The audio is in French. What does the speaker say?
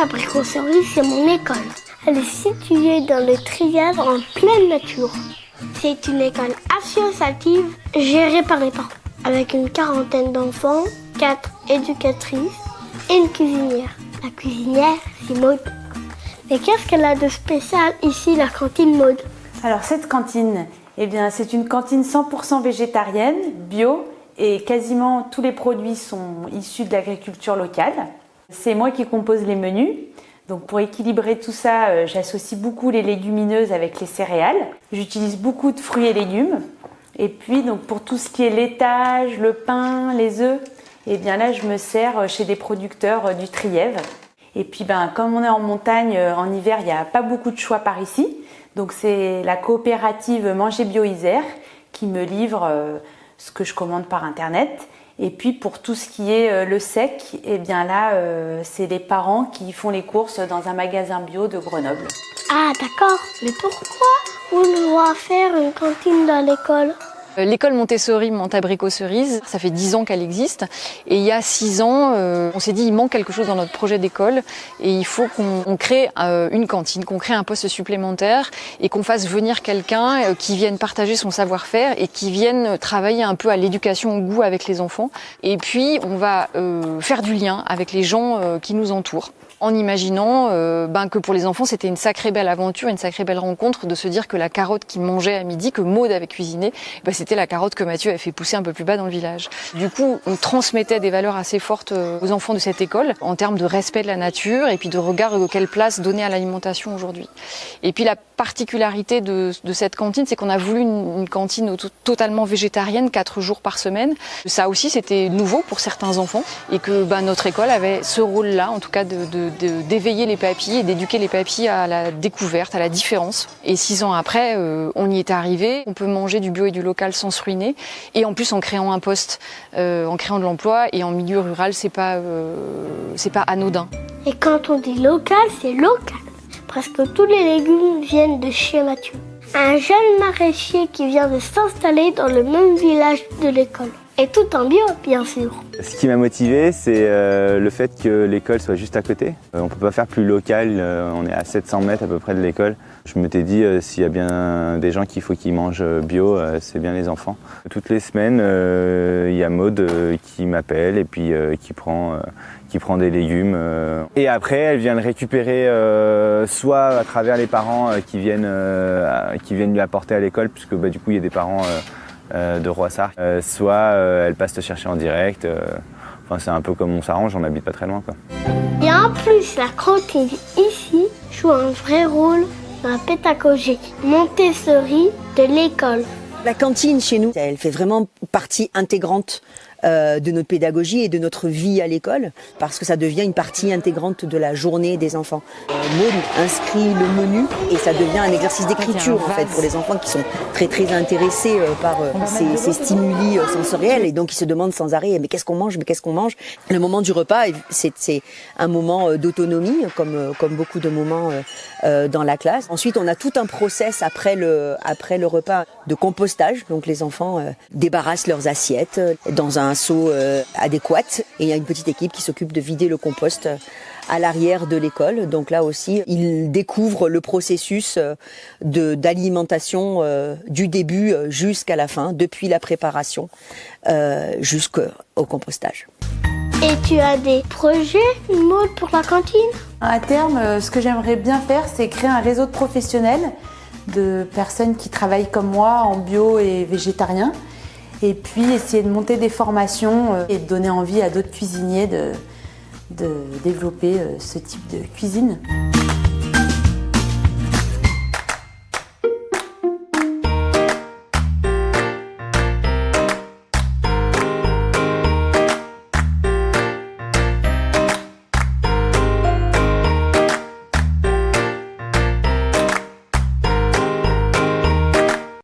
Abricoserie, c'est mon école. Elle est située dans le Trièves en pleine nature. C'est une école associative gérée par les parents, avec une quarantaine d'enfants, 4 éducatrices et une cuisinière. La cuisinière, c'est Maud. Mais qu'est-ce qu'elle a de spécial ici, la cantine Maud? Alors cette cantine, c'est une cantine 100% végétarienne, bio, et quasiment tous les produits sont issus de l'agriculture locale. C'est moi qui compose les menus. Donc pour équilibrer tout ça, j'associe beaucoup les légumineuses avec les céréales. J'utilise beaucoup de fruits et légumes. Et puis donc pour tout ce qui est laitage, le pain, les œufs, là je me sers chez des producteurs du Trièves. Et puis comme on est en montagne, en hiver, il n'y a pas beaucoup de choix par ici. Donc c'est la coopérative Manger Bio Isère qui me livre ce que je commande par internet. Et puis pour tout ce qui est le sec, c'est les parents qui font les courses dans un magasin bio de Grenoble. Ah d'accord, mais pourquoi on doit faire une cantine dans l'école? L'école Montessori Montabricot-Cerise, ça fait 10 ans qu'elle existe. Et il y a 6 ans, on s'est dit il manque quelque chose dans notre projet d'école et il faut qu'on crée une cantine, qu'on crée un poste supplémentaire et qu'on fasse venir quelqu'un qui vienne partager son savoir-faire et qui vienne travailler un peu à l'éducation au goût avec les enfants. Et puis on va faire du lien avec les gens qui nous entourent. En imaginant que pour les enfants, c'était une sacrée belle aventure, une sacrée belle rencontre de se dire que la carotte qu'ils mangeaient à midi, que Maud avait cuisinée, c'était la carotte que Mathieu avait fait pousser un peu plus bas dans le village. Du coup, on transmettait des valeurs assez fortes aux enfants de cette école en termes de respect de la nature et puis de regard de quelle place donner à l'alimentation aujourd'hui. Et puis la particularité de cette cantine, c'est qu'on a voulu une cantine totalement végétarienne, 4 jours par semaine. Ça aussi, c'était nouveau pour certains enfants et que notre école avait ce rôle-là, en tout cas d'éveiller les papilles et d'éduquer les papilles à la découverte, à la différence. Et 6 ans après, on y est arrivé. On peut manger du bio et du local sans se ruiner. Et en plus, en créant un poste, en créant de l'emploi et en milieu rural, c'est pas anodin. Et quand on dit local, c'est local. Presque tous les légumes viennent de chez Mathieu. Un jeune maraîcher qui vient de s'installer dans le même village de l'école. Et tout en bio, bien sûr. Ce qui m'a motivé, c'est le fait que l'école soit juste à côté. On ne peut pas faire plus local, on est à 700 mètres à peu près de l'école. Je m'étais dit, s'il y a bien des gens qu'il faut qu'ils mangent bio, c'est bien les enfants. Toutes les semaines, il y a Maud qui m'appelle et puis qui prend des légumes. Et après, elle vient le récupérer soit à travers les parents qui viennent lui apporter à l'école, puisque du coup, il y a des parents de Roissard, soit elle passe te chercher en direct. C'est un peu comme on s'arrange, on n'habite pas très loin, quoi. Et en plus, la cantine ici joue un vrai rôle dans la pédagogie Montessori de l'école. La cantine chez nous, elle fait vraiment partie intégrante de notre pédagogie et de notre vie à l'école, parce que ça devient une partie intégrante de la journée des enfants. Maud inscrit le menu et ça devient un exercice d'écriture en fait pour les enfants qui sont très très intéressés par ces stimuli sensoriels et donc ils se demandent sans arrêt mais qu'est-ce qu'on mange, Le moment du repas, c'est un moment d'autonomie comme beaucoup de moments dans la classe. Ensuite, on a tout un process après le repas de compostage, donc les enfants débarrassent leurs assiettes dans un seau adéquat et il y a une petite équipe qui s'occupe de vider le compost à l'arrière de l'école. Donc là aussi, ils découvrent le processus d'alimentation du début jusqu'à la fin, depuis la préparation jusqu'au compostage. Et tu as des projets, Maud, pour la cantine? À terme, ce que j'aimerais bien faire, c'est créer un réseau de professionnels, de personnes qui travaillent comme moi en bio et végétarien. Et puis essayer de monter des formations et de donner envie à d'autres cuisiniers de développer ce type de cuisine.